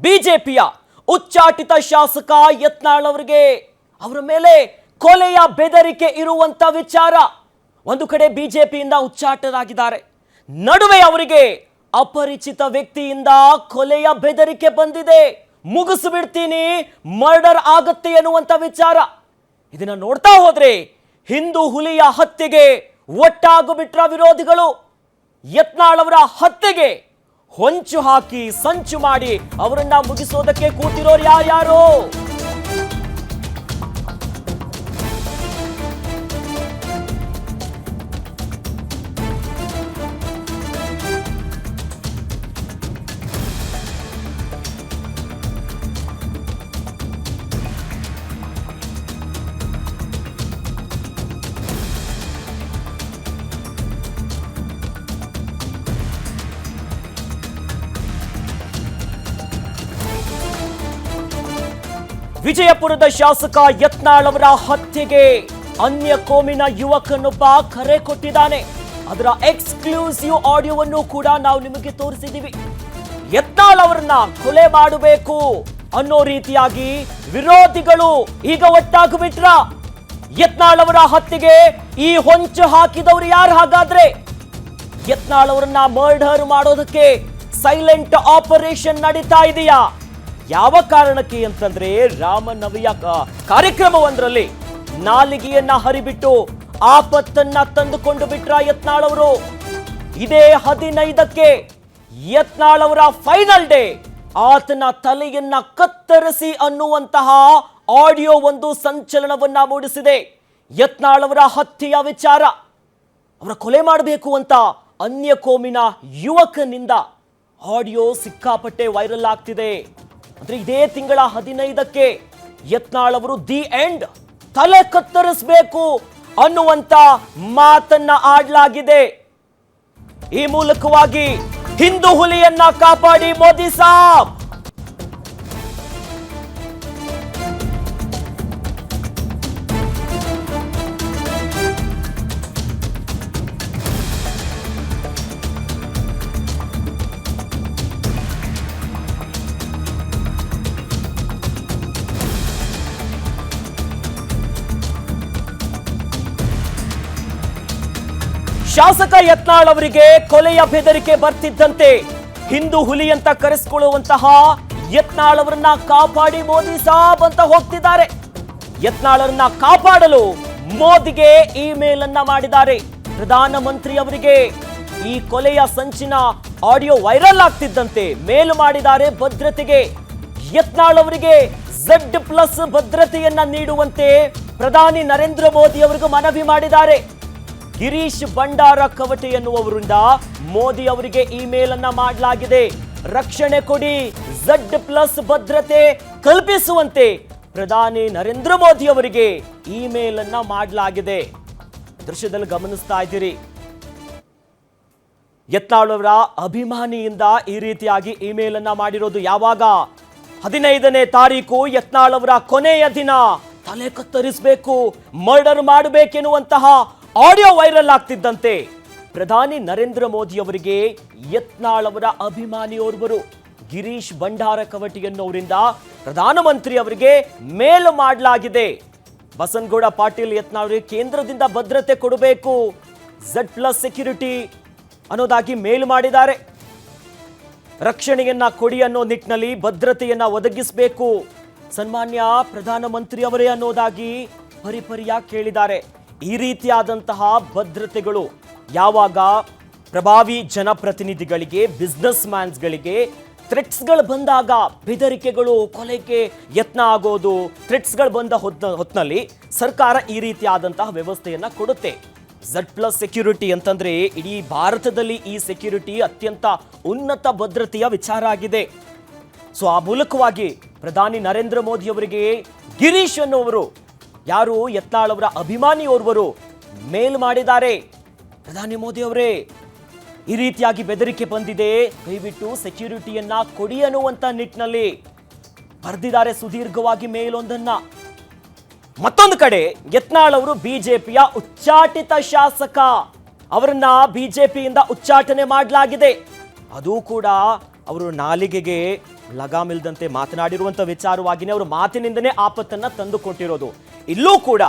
ಬಿಜೆಪಿಯ ಉಚ್ಚಾಟಿತ ಶಾಸಕ ಯತ್ನಾಳ್ ಅವರಿಗೆ ಅವರ ಮೇಲೆ ಕೊಲೆಯ ಬೆದರಿಕೆ ಇರುವಂತ ವಿಚಾರ. ಒಂದು ಕಡೆ ಬಿಜೆಪಿಯಿಂದ ಉಚ್ಚಾಟರಾಗಿದ್ದಾರೆ, ನಡುವೆ ಅವರಿಗೆ ಅಪರಿಚಿತ ವ್ಯಕ್ತಿಯಿಂದ ಕೊಲೆಯ ಬೆದರಿಕೆ ಬಂದಿದೆ. ಮುಗಿಸಿಬಿಡ್ತೀನಿ, ಮರ್ಡರ್ ಆಗತ್ತೆ ಎನ್ನುವಂತ ವಿಚಾರ. ಇದನ್ನ ನೋಡ್ತಾ ಹೋದ್ರೆ ಹಿಂದೂ ಹುಲಿಯ ಹತ್ಯೆಗೆ ಒಟ್ಟಾಗುಬಿಟ್ರ ವಿರೋಧಿಗಳು. ಯತ್ನಾಳ್ ಅವರ ಹತ್ಯೆಗೆ ಹೊಂಚು ಹಾಕಿ ಸಂಚು ಮಾಡಿ ಅವರನ್ನ ಮುಗಿಸೋದಕ್ಕೆ ಕೂತಿರೋರು ಯಾರ್ಯಾರು? ವಿಜಯಪುರದ ಶಾಸಕ ಯತ್ನಾಳ್ ಅವರ ಹತ್ಯೆಗೆ ಅನ್ಯ ಕೋಮಿನ ಯುವಕನೊಬ್ಬ ಕರೆ ಕೊಟ್ಟಿದ್ದಾನೆ. ಅದರ ಎಕ್ಸ್ಕ್ಲೂಸಿವ್ ಆಡಿಯೋವನ್ನು ಕೂಡ ನಾವು ನಿಮಗೆ ತೋರಿಸಿದ್ದೀವಿ. ಯತ್ನಾಳ್ ಅವರನ್ನ ಕೊಲೆ ಮಾಡಬೇಕು ಅನ್ನೋ ರೀತಿಯಾಗಿ ವಿರೋಧಿಗಳು ಈಗ ಒಟ್ಟಾಗ್ಬಿಟ್ರ. ಯತ್ನಾಳ್ ಅವರ ಹತ್ಯೆಗೆ ಈ ಹೊಂಚು ಹಾಕಿದವರು ಯಾರು? ಹಾಗಾದ್ರೆ ಯತ್ನಾಳ್ ಅವರನ್ನ ಮರ್ಡರ್ ಮಾಡೋದಕ್ಕೆ ಸೈಲೆಂಟ್ ಆಪರೇಷನ್ ನಡೀತಾ ಇದೆಯಾ? ಯಾವ ಕಾರಣಕ್ಕೆ ಅಂತಂದ್ರೆ ರಾಮನವಮಿಯ ಕಾರ್ಯಕ್ರಮವೊಂದರಲ್ಲಿ ನಾಲಿಗೆಯನ್ನ ಹರಿಬಿಟ್ಟು ಆಪತ್ತನ್ನ ತಂದುಕೊಂಡು ಬಿಟ್ರ ಯತ್ನಾಳ್ ಅವರು. ಇದೇ 15ಕ್ಕೆ ಯತ್ನಾಳ್ ಅವರ ಫೈನಲ್ ಡೇ. ಆತನ ತಲೆಯನ್ನ ಕತ್ತರಿಸಿ ಅನ್ನುವಂತಹ ಆಡಿಯೋ ಒಂದು ಸಂಚಲನವನ್ನ ಮೂಡಿಸಿದೆ. ಯತ್ನಾಳ್ ಅವರ ಹತ್ಯೆಯ ವಿಚಾರ, ಅವರ ಕೊಲೆ ಮಾಡಬೇಕು ಅಂತ ಅನ್ಯ ಕೋಮಿನ ಯುವಕನಿಂದ ಆಡಿಯೋ ಸಿಕ್ಕಾಪಟ್ಟೆ ವೈರಲ್ ಆಗ್ತಿದೆ. ಅಂದ್ರೆ ಇದೇ ತಿಂಗಳ 15ಕ್ಕೆ ಯತ್ನಾಳ್ ಅವರು ದಿ ಎಂಡ್, ತಲೆ ಕತ್ತರಿಸಬೇಕು ಅನ್ನುವಂತ ಮಾತನ್ನ ಆಡಲಾಗಿದೆ. ಈ ಮೂಲಕವಾಗಿ ಹಿಂದೂ ಹುಲಿಯನ್ನ ಕಾಪಾಡಿ ಮೋದಿ ಸಾಬ್. ಶಾಸಕ ಯತ್ನಾಳ್ ಅವರಿಗೆ ಕೊಲೆಯ ಬೆದರಿಕೆ ಬರ್ತಿದ್ದಂತೆ ಹಿಂದೂ ಹುಲಿ ಅಂತ ಕರೆಸಿಕೊಳ್ಳುವಂತಹ ಯತ್ನಾಳ್ ಅವರನ್ನ ಕಾಪಾಡಿ ಮೋದಿ ಸಾಬ್ ಅಂತ ಹೋಗ್ತಿದ್ದಾರೆ. ಯತ್ನಾಳ್ ಅವರನ್ನ ಕಾಪಾಡಲು ಮೋದಿಗೆ ಇಮೇಲ್ ಅನ್ನ ಮಾಡಿದ್ದಾರೆ. ಪ್ರಧಾನಮಂತ್ರಿ ಅವರಿಗೆ ಈ ಕೊಲೆಯ ಸಂಚಿನ ಆಡಿಯೋ ವೈರಲ್ ಆಗ್ತಿದ್ದಂತೆ ಮೇಲ್ ಮಾಡಿದ್ದಾರೆ ಭದ್ರತೆಗೆ. ಯತ್ನಾಳ್ ಅವರಿಗೆ Z+ ಭದ್ರತೆಯನ್ನ ನೀಡುವಂತೆ ಪ್ರಧಾನಿ ನರೇಂದ್ರ ಮೋದಿ ಅವರಿಗೂ ಮನವಿ ಮಾಡಿದ್ದಾರೆ. ಗಿರೀಶ್ ಬಂಡಾರ ಕವಟೆ ಎನ್ನುವವರಿಂದ ಮೋದಿ ಅವರಿಗೆ ಇಮೇಲ್ ಅನ್ನ ಮಾಡಲಾಗಿದೆ. ರಕ್ಷಣೆ ಕೊಡಿ, Z+ ಭದ್ರತೆ ಕಲ್ಪಿಸುವಂತೆ ಪ್ರಧಾನಿ ನರೇಂದ್ರ ಮೋದಿ ಅವರಿಗೆ ಇಮೇಲ್ ಅನ್ನ ಮಾಡಲಾಗಿದೆ. ದೃಶ್ಯದಲ್ಲಿ ಗಮನಿಸ್ತಾ ಇದ್ದೀರಿ, ಯತ್ನಾಳ್ ಅವರ ಅಭಿಮಾನಿಯಿಂದ ಈ ರೀತಿಯಾಗಿ ಇಮೇಲ್ ಅನ್ನ ಮಾಡಿರೋದು. ಯಾವಾಗ? 15ನೇ ತಾರೀಕು ಯತ್ನಾಳ್ ಅವರ ಕೊನೆಯ ದಿನ. ತಲೆ ಕತ್ತರಿಸಬೇಕು, ಮರ್ಡರ್ ಮಾಡಬೇಕೆನ್ನುವಂತಹ ಆಡಿಯೋ ವೈರಲ್ ಆಗ್ತಿದ್ದಂತೆ ಪ್ರಧಾನಿ ನರೇಂದ್ರ ಮೋದಿ ಅವರಿಗೆ ಯತ್ನಾಳ್ ಅವರ ಅಭಿಮಾನಿಯೋರ್ವರು ಗಿರೀಶ್ ಬಂಡಾರ ಕವಟಿ ಎನ್ನುವರಿಂದ ಪ್ರಧಾನಮಂತ್ರಿ ಅವರಿಗೆ ಮೇಲ್ ಮಾಡಲಾಗಿದೆ. ಬಸನಗೌಡ ಪಾಟೀಲ್ ಯತ್ನಾಳ್ ಅವರಿಗೆ ಕೇಂದ್ರದಿಂದ ಭದ್ರತೆ ಕೊಡಬೇಕು, Z+ ಸೆಕ್ಯೂರಿಟಿ ಅನ್ನೋದಾಗಿ ಮೇಲ್ ಮಾಡಿದ್ದಾರೆ. ರಕ್ಷಣೆಯನ್ನ ಕೊಡಿ ಅನ್ನೋ ನಿಟ್ಟಿನಲ್ಲಿ ಭದ್ರತೆಯನ್ನ ಒದಗಿಸಬೇಕು ಸನ್ಮಾನ್ಯ ಪ್ರಧಾನಮಂತ್ರಿ ಅವರೇ ಅನ್ನೋದಾಗಿ ಪರಿಪರಿಯಾಗಿ ಕೇಳಿದ್ದಾರೆ. ಈ ರೀತಿಯಾದಂತಹ ಭದ್ರತೆಗಳು ಯಾವಾಗ ಪ್ರಭಾವಿ ಜನಪ್ರತಿನಿಧಿಗಳಿಗೆ, ಬಿಸ್ನೆಸ್ ಮ್ಯಾನ್ಸ್ಗಳಿಗೆ ಥ್ರೆಟ್ಸ್ಗಳು ಬಂದಾಗ, ಬೆದರಿಕೆಗಳು, ಕೊಲೆಗೆ ಯತ್ನ ಆಗೋದು, ಥ್ರೆಟ್ಸ್ಗಳು ಬಂದ ಹೊತ್ತಿನಲ್ಲಿ ಸರ್ಕಾರ ಈ ರೀತಿಯಾದಂತಹ ವ್ಯವಸ್ಥೆಯನ್ನ ಕೊಡುತ್ತೆ. Z+ ಸೆಕ್ಯೂರಿಟಿ ಅಂತಂದ್ರೆ ಇಡೀ ಭಾರತದಲ್ಲಿ ಈ ಸೆಕ್ಯೂರಿಟಿ ಅತ್ಯಂತ ಉನ್ನತ ಭದ್ರತೆಯ ವಿಚಾರ ಆಗಿದೆ. ಸೊ ಆ ಮೂಲಕವಾಗಿ ಪ್ರಧಾನಿ ನರೇಂದ್ರ ಮೋದಿ ಅವರಿಗೆ ಗಿರೀಶ್ ಅನ್ನುವರು, ಯಾರು ಯತ್ನಾಳ್ ಅವರ ಅಭಿಮಾನಿಯೋರ್ವರು, ಮೇಲ್ ಮಾಡಿದ್ದಾರೆ. ಪ್ರಧಾನಿ ಮೋದಿ ಅವರೇ, ಈ ರೀತಿಯಾಗಿ ಬೆದರಿಕೆ ಬಂದಿದೆ, ದಯವಿಟ್ಟು ಸೆಕ್ಯೂರಿಟಿಯನ್ನ ಕೊಡಿ ಅನ್ನುವಂತ ನಿಟ್ಟಿನಲ್ಲಿ ಬರೆದಿದ್ದಾರೆ ಸುದೀರ್ಘವಾಗಿ ಮೇಲ್ ಒಂದನ್ನ. ಮತ್ತೊಂದು ಕಡೆ ಯತ್ನಾಳ್ ಅವರು ಬಿಜೆಪಿಯ ಉಚ್ಚಾಟಿತ ಶಾಸಕ, ಅವರನ್ನ ಬಿಜೆಪಿಯಿಂದ ಉಚ್ಚಾಟನೆ ಮಾಡಲಾಗಿದೆ. ಅದು ಕೂಡ ಅವರು ನಾಲಿಗೆಗೆ ಲಗಾಮಿಲ್ದಂತೆ ಮಾತನಾಡಿರುವಂತ ವಿಚಾರವಾಗಿನೇ ಅವರ ಮಾತಿನಿಂದನೇ ಆಪತ್ತನ್ನ ತಂದುಕೊಟ್ಟಿರೋದು. ಇಲ್ಲೂ ಕೂಡ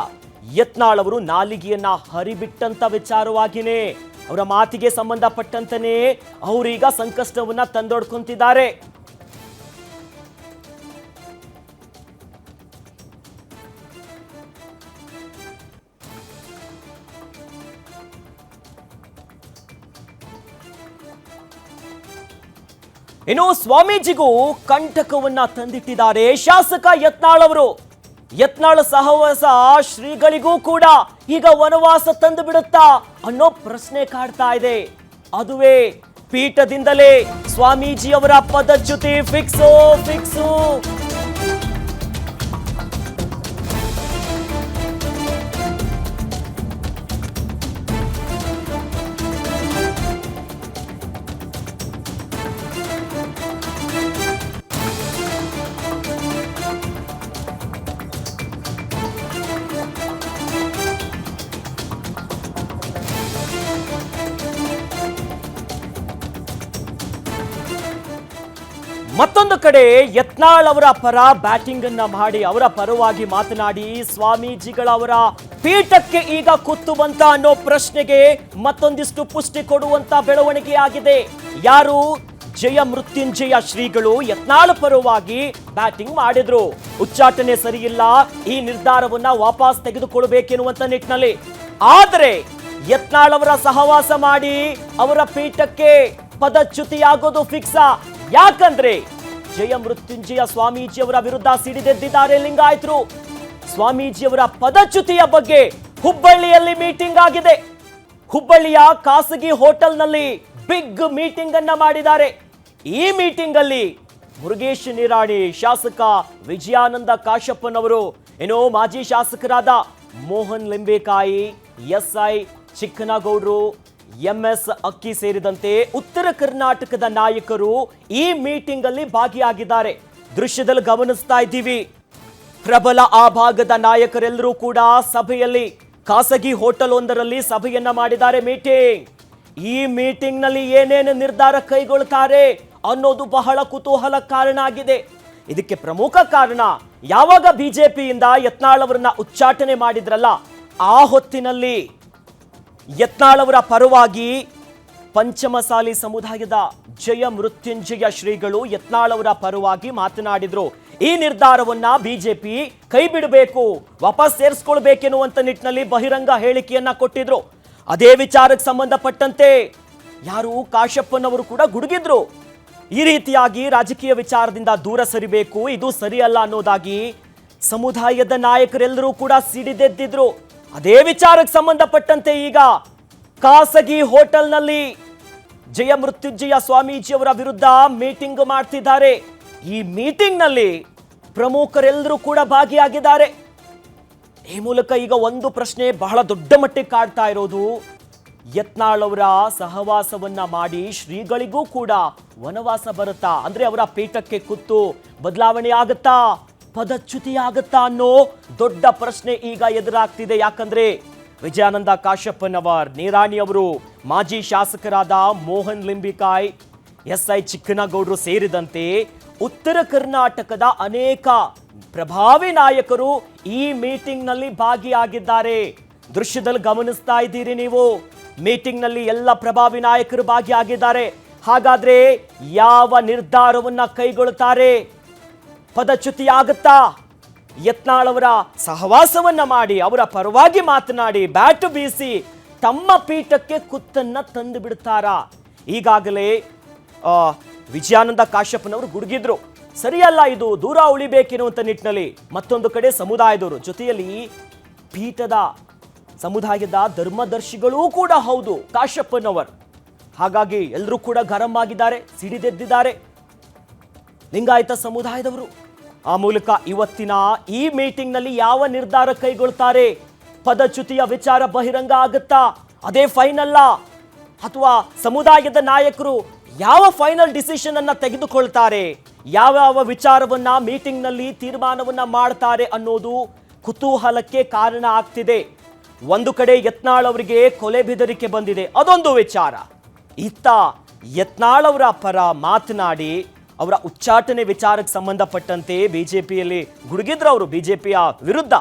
ಯತ್ನಾಳ್ ಅವರು ನಾಲಿಗೆಯನ್ನ ಹರಿಬಿಟ್ಟಂತ ವಿಚಾರವಾಗಿನೇ ಅವರ ಮಾತಿಗೆ ಸಂಬಂಧಪಟ್ಟಂತನೇ ಅವರೀಗ ಸಂಕಷ್ಟವನ್ನ ತಂದೊಡ್ಕೊಂತಿದ್ದಾರೆ. ಇನ್ನು ಸ್ವಾಮೀಜಿಗೂ ಕಂಟಕವನ್ನ ತಂದಿಟ್ಟಿದ್ದಾರೆ ಶಾಸಕ ಯತ್ನಾಳ್ ಅವರು. ಯತ್ನಾಳ್ ಸಹವಾಸ ಶ್ರೀಗಳಿಗೂ ಕೂಡ ಈಗ ವನವಾಸ ತಂದು ಬಿಡುತ್ತಾ ಅನ್ನೋ ಪ್ರಶ್ನೆ ಕಾಡ್ತಾ ಇದೆ. ಅದುವೇ ಪೀಠದಿಂದಲೇ ಸ್ವಾಮೀಜಿಯವರ ಪದಚ್ಯುತಿ ಫಿಕ್ಸು. ಮತ್ತೊಂದು ಕಡೆ ಯತ್ನಾಳ್ ಅವರ ಪರ ಬ್ಯಾಟಿಂಗ್ ಅನ್ನ ಮಾಡಿ ಅವರ ಪರವಾಗಿ ಮಾತನಾಡಿ ಸ್ವಾಮೀಜಿಗಳ ಅವರ ಪೀಠಕ್ಕೆ ಈಗ ಕುತ್ತು ಬಂತ ಅನ್ನೋ ಪ್ರಶ್ನೆಗೆ ಮತ್ತೊಂದಿಷ್ಟು ಪುಷ್ಟಿ ಕೊಡುವಂತ ಬೆಳವಣಿಗೆ ಆಗಿದೆ. ಯಾರು? ಜಯ ಮೃತ್ಯುಂಜಯ ಶ್ರೀಗಳು ಯತ್ನಾಳ್ ಪರವಾಗಿ ಬ್ಯಾಟಿಂಗ್ ಮಾಡಿದ್ರು. ಉಚ್ಚಾಟನೆ ಸರಿಯಿಲ್ಲ, ಈ ನಿರ್ಧಾರವನ್ನ ವಾಪಸ್ ತೆಗೆದುಕೊಳ್ಳಬೇಕೆನ್ನುವಂತ ನಿಟ್ಟಿನಲ್ಲಿ. ಆದರೆ ಯತ್ನಾಳ್ ಅವರ ಸಹವಾಸ ಮಾಡಿ ಅವರ ಪೀಠಕ್ಕೆ ಪದಚ್ಯುತಿಯಾಗೋದು ಫಿಕ್ಸಾ? ಯಾಕಂದ್ರೆ ಜಯ ಮೃತ್ಯುಂಜಯ ಸ್ವಾಮೀಜಿಯವರ ವಿರುದ್ಧ ಸಿಡಿದೆದ್ದಿದ್ದಾರೆ ಲಿಂಗಾಯತರು. ಸ್ವಾಮೀಜಿಯವರ ಪದಚ್ಯುತಿಯ ಬಗ್ಗೆ ಹುಬ್ಬಳ್ಳಿಯಲ್ಲಿ ಮೀಟಿಂಗ್ ಆಗಿದೆ. ಹುಬ್ಬಳ್ಳಿಯ ಖಾಸಗಿ ಹೋಟೆಲ್ನಲ್ಲಿ ಬಿಗ್ ಮೀಟಿಂಗ್ ಅನ್ನ ಮಾಡಿದ್ದಾರೆ. ಈ ಮೀಟಿಂಗ್ ಅಲ್ಲಿ ಮುರುಗೇಶ್ ನಿರಾಣಿ, ಶಾಸಕ ವಿಜಯಾನಂದ ಕಾಶಪ್ಪನವರು, ಏನೋ ಮಾಜಿ ಶಾಸಕರಾದ ಮೋಹನ್ ಲಿಂಬೇಕಾಯಿ, ಎಸ್ಐ ಚಿಕ್ಕನಗೌಡರು, MS ಅಕ್ಕಿ ಸೇರಿದಂತೆ ಉತ್ತರ ಕರ್ನಾಟಕದ ನಾಯಕರು ಈ ಮೀಟಿಂಗ್ ಅಲ್ಲಿ ಭಾಗಿಯಾಗಿದ್ದಾರೆ. ದೃಶ್ಯದಲ್ಲಿ ಗಮನಿಸ್ತಾ ಇದ್ದೀವಿ. ಪ್ರಬಲ ಆ ಭಾಗದ ನಾಯಕರೆಲ್ಲರೂ ಕೂಡ ಸಭೆಯಲ್ಲಿ ಖಾಸಗಿ ಹೋಟೆಲ್ ಒಂದರಲ್ಲಿ ಸಭೆಯನ್ನ ಮಾಡಿದ್ದಾರೆ. ಈ ಮೀಟಿಂಗ್ ನಲ್ಲಿ ಏನೇನು ನಿರ್ಧಾರ ಕೈಗೊಳ್ಳುತ್ತಾರೆ ಅನ್ನೋದು ಬಹಳ ಕುತೂಹಲ ಕಾರಣ ಆಗಿದೆ. ಇದಕ್ಕೆ ಪ್ರಮುಖ ಕಾರಣ ಯಾವಾಗ ಬಿಜೆಪಿಯಿಂದ ಯತ್ನಾಳ್ ಅವರನ್ನ ಉಚ್ಚಾಟನೆ ಮಾಡಿದ್ರಲ್ಲ, ಆ ಹೊತ್ತಿನಲ್ಲಿ ಯತ್ನಾಳ್ ಅವರ ಪರವಾಗಿ ಪಂಚಮಸಾಲಿ ಸಮುದಾಯದ ಜಯ ಮೃತ್ಯುಂಜಯ ಶ್ರೀಗಳು ಯತ್ನಾಳ್ ಅವರ ಪರವಾಗಿ ಮಾತನಾಡಿದ್ರು. ಈ ನಿರ್ಧಾರವನ್ನ ಬಿಜೆಪಿ ಕೈ ಬಿಡಬೇಕು, ವಾಪಸ್ ಸೇರಿಸ್ಕೊಳ್ಬೇಕೆನ್ನುವಂತ ನಿಟ್ಟಿನಲ್ಲಿ ಬಹಿರಂಗ ಹೇಳಿಕೆಯನ್ನ ಕೊಟ್ಟಿದ್ರು. ಅದೇ ವಿಚಾರಕ್ಕೆ ಸಂಬಂಧಪಟ್ಟಂತೆ ಯಾರು? ಕಾಶಪ್ಪನವರು ಕೂಡ ಗುಡುಗಿದ್ರು. ಈ ರೀತಿಯಾಗಿ ರಾಜಕೀಯ ವಿಚಾರದಿಂದ ದೂರ ಸರಿಬೇಕು, ಇದು ಸರಿಯಲ್ಲ ಅನ್ನೋದಾಗಿ ಸಮುದಾಯದ ನಾಯಕರೆಲ್ಲರೂ ಕೂಡ ಸಿಡಿದೆದ್ದಿದ್ರು. ಅದೇ ವಿಚಾರಕ್ಕೆ ಸಂಬಂಧಪಟ್ಟಂತೆ ಈಗ ಖಾಸಗಿ ಹೋಟೆಲ್ನಲ್ಲಿ ಜಯ ಮೃತ್ಯುಂಜಯ ಸ್ವಾಮೀಜಿಯವರ ವಿರುದ್ಧ ಮೀಟಿಂಗ್ ಮಾಡ್ತಿದ್ದಾರೆ. ಈ ಮೀಟಿಂಗ್ ನಲ್ಲಿ ಪ್ರಮುಖರೆಲ್ಲರೂ ಕೂಡ ಭಾಗಿಯಾಗಿದ್ದಾರೆ. ಈ ಮೂಲಕ ಈಗ ಒಂದು ಪ್ರಶ್ನೆ ಬಹಳ ದೊಡ್ಡ ಮಟ್ಟಿಗೆ ಕಾಡ್ತಾ ಇರೋದು, ಯತ್ನಾಳ್ ಅವರ ಸಹವಾಸವನ್ನ ಮಾಡಿ ಶ್ರೀಗಳಿಗೂ ಕೂಡ ವನವಾಸ ಬರುತ್ತಾ? ಅಂದ್ರೆ ಅವರ ಪೀಠಕ್ಕೆ ಕುತ್ತು ಬದಲಾವಣೆ ಆಗುತ್ತಾ, ಪದಚ್ಯುತಿ ಆಗುತ್ತಾ ಅನ್ನೋ ದೊಡ್ಡ ಪ್ರಶ್ನೆ ಈಗ ಎದುರಾಗ್ತಿದೆ. ಯಾಕಂದ್ರೆ ವಿಜಯಾನಂದ ಕಾಶಪ್ಪನವರ್, ನಿರಾಣಿ ಅವರು, ಮಾಜಿ ಶಾಸಕರಾದ ಮೋಹನ್ ಲಿಂಬಿಕಾಯ್, SI ಚಿಕ್ಕನಗೌಡರು ಸೇರಿದಂತೆ ಉತ್ತರ ಕರ್ನಾಟಕದ ಅನೇಕ ಪ್ರಭಾವಿ ನಾಯಕರು ಈ ಮೀಟಿಂಗ್ ನಲ್ಲಿ ಭಾಗಿಯಾಗಿದ್ದಾರೆ. ದೃಶ್ಯದಲ್ಲಿ ಗಮನಿಸ್ತಾ ಇದ್ದೀರಿ ನೀವು. ಮೀಟಿಂಗ್ ನಲ್ಲಿ ಎಲ್ಲ ಪ್ರಭಾವಿ ನಾಯಕರು ಭಾಗಿಯಾಗಿದ್ದಾರೆ. ಹಾಗಾದ್ರೆ ಯಾವ ನಿರ್ಧಾರವನ್ನ ಕೈಗೊಳ್ಳುತ್ತಾರೆ? ಪದಚ್ಯುತಿ ಆಗುತ್ತಾ? ಯತ್ನಾಳ್ ಅವರ ಸಹವಾಸವನ್ನ ಮಾಡಿ ಅವರ ಪರವಾಗಿ ಮಾತನಾಡಿ ಬ್ಯಾಟ್ ಬೀಸಿ ತಮ್ಮ ಪೀಠಕ್ಕೆ ಕುತ್ತನ್ನ ತಂದು ಬಿಡ್ತಾರಾ? ಈಗಾಗಲೇ ವಿಜಯಾನಂದ ಕಾಶಪ್ಪನವರು ಗುಡುಗಿದ್ರು, ಸರಿಯಲ್ಲ, ಇದು ದೂರ ಉಳಿಬೇಕೆನ್ನುವಂತ ನಿಟ್ಟಿನಲ್ಲಿ. ಮತ್ತೊಂದು ಕಡೆ ಸಮುದಾಯದವರು, ಜೊತೆಯಲ್ಲಿ ಪೀಠದ ಸಮುದಾಯದ ಧರ್ಮದರ್ಶಿಗಳೂ ಕೂಡ ಹೌದು ಕಾಶಪ್ಪನವರ್. ಹಾಗಾಗಿ ಎಲ್ಲರೂ ಕೂಡ ಗರಂ ಆಗಿದ್ದಾರೆ, ಸಿಡಿದೆದ್ದಿದ್ದಾರೆ ಲಿಂಗಾಯತ ಸಮುದಾಯದವರು. ಆ ಮೂಲಕ ಇವತ್ತಿನ ಈ ಮೀಟಿಂಗ್ ನಲ್ಲಿ ಯಾವ ನಿರ್ಧಾರ ಕೈಗೊಳ್ತಾರೆ? ಪದಚ್ಯುತಿಯ ವಿಚಾರ ಬಹಿರಂಗ ಆಗುತ್ತಾ? ಅದೇ ಫೈನಲ್ಲ? ಅಥವಾ ಸಮುದಾಯದ ನಾಯಕರು ಯಾವ ಫೈನಲ್ ಡಿಸಿಷನ್ ಅನ್ನ ತೆಗೆದುಕೊಳ್ತಾರೆ? ಯಾವ ವಿಚಾರವನ್ನ ಮೀಟಿಂಗ್ ನಲ್ಲಿ ತೀರ್ಮಾನವನ್ನ ಮಾಡ್ತಾರೆ ಅನ್ನೋದು ಕುತೂಹಲಕ್ಕೆ ಕಾರಣ ಆಗ್ತಿದೆ. ಒಂದು ಕಡೆ ಯತ್ನಾಳ್ ಅವರಿಗೆ ಕೊಲೆ ಬೆದರಿಕೆ ಬಂದಿದೆ, ಅದೊಂದು ವಿಚಾರ. ಇತ್ತ ಯತ್ನಾಳ್ ಅವರ ಪರ ಮಾತನಾಡಿ ಅವರ ಉಚ್ಚಾಟನೆ ವಿಚಾರಕ್ಕೆ ಸಂಬಂಧಪಟ್ಟಂತೆ ಬಿಜೆಪಿಯಲ್ಲಿ ಗುಡುಗಿದ್ರು ಅವರು ಬಿಜೆಪಿಯ ವಿರುದ್ಧ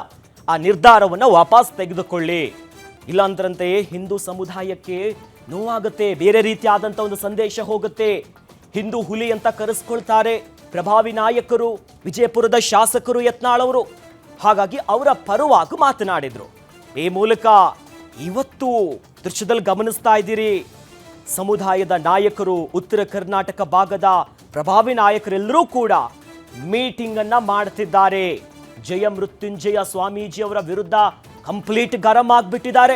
ಆ ನಿರ್ಧಾರವನ್ನು ವಾಪಸ್ ತೆಗೆದುಕೊಳ್ಳಿ, ಇಲ್ಲಾಂದ್ರಂತೆ ಹಿಂದೂ ಸಮುದಾಯಕ್ಕೆ ನೋವಾಗುತ್ತೆ, ಬೇರೆ ರೀತಿಯಾದಂಥ ಒಂದು ಸಂದೇಶ ಹೋಗುತ್ತೆ, ಹಿಂದೂ ಹುಲಿ ಅಂತ ಕರೆಸ್ಕೊಳ್ತಾರೆ ಪ್ರಭಾವಿ ನಾಯಕರು, ವಿಜಯಪುರದ ಶಾಸಕರು ಯತ್ನಾಳ್ ಅವರು. ಹಾಗಾಗಿ ಅವರ ಪರವಾಗಿ ಮಾತನಾಡಿದ್ರು. ಈ ಮೂಲಕ ಇವತ್ತು ದೃಶ್ಯದಲ್ಲಿ ಗಮನಿಸ್ತಾ ಇದ್ದೀರಿ, ಸಮುದಾಯದ ನಾಯಕರು, ಉತ್ತರ ಕರ್ನಾಟಕ ಭಾಗದ ಪ್ರಭಾವಿ ನಾಯಕರೆಲ್ಲರೂ ಕೂಡ ಮೀಟಿಂಗ್ ಅನ್ನ ಮಾಡ್ತಿದ್ದಾರೆ. ಜಯ ಮೃತ್ಯುಂಜಯ ಸ್ವಾಮೀಜಿ ಅವರ ವಿರುದ್ಧ ಕಂಪ್ಲೀಟ್ ಗರಂ ಆಗ್ಬಿಟ್ಟಿದ್ದಾರೆ.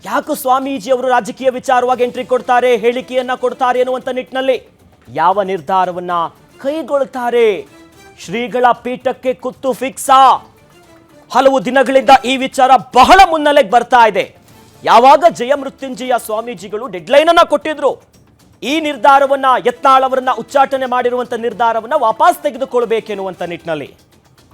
ಯಾಕೆ ಸ್ವಾಮೀಜಿ ಅವರು ರಾಜಕೀಯ ವಿಚಾರವಾಗಿ ಎಂಟ್ರಿ ಕೊಡ್ತಾರೆ, ಹೇಳಿಕೆಯನ್ನ ಕೊಡ್ತಾರೆ ಅನ್ನುವಂಥ ನಿಟ್ಟಿನಲ್ಲಿ ಯಾವ ನಿರ್ಧಾರವನ್ನ ಕೈಗೊಳ್ತಾರೆ? ಶ್ರೀಗಳ ಪೀಠಕ್ಕೆ ಕುತ್ತು ಫಿಕ್ಸಾ? ಹಲವು ದಿನಗಳಿಂದ ಈ ವಿಚಾರ ಬಹಳ ಮುನ್ನೆಲೆಗೆ ಬರ್ತಾ ಇದೆ. ಯಾವಾಗ ಜಯ ಮೃತ್ಯುಂಜಯ ಸ್ವಾಮೀಜಿಗಳು ಡೆಡ್ಲೈನ್ ಅನ್ನ ಕೊಟ್ಟಿದ್ರು, ಈ ನಿರ್ಧಾರವನ್ನ ಯತ್ನಾಳ್ ಅವರನ್ನ ಉಚ್ಚಾಟನೆ ಮಾಡಿರುವಂತ ನಿರ್ಧಾರವನ್ನ ವಾಪಸ್ ತೆಗೆದುಕೊಳ್ಬೇಕೆನ್ನುವಂತ ನಿಟ್ಟಿನಲ್ಲಿ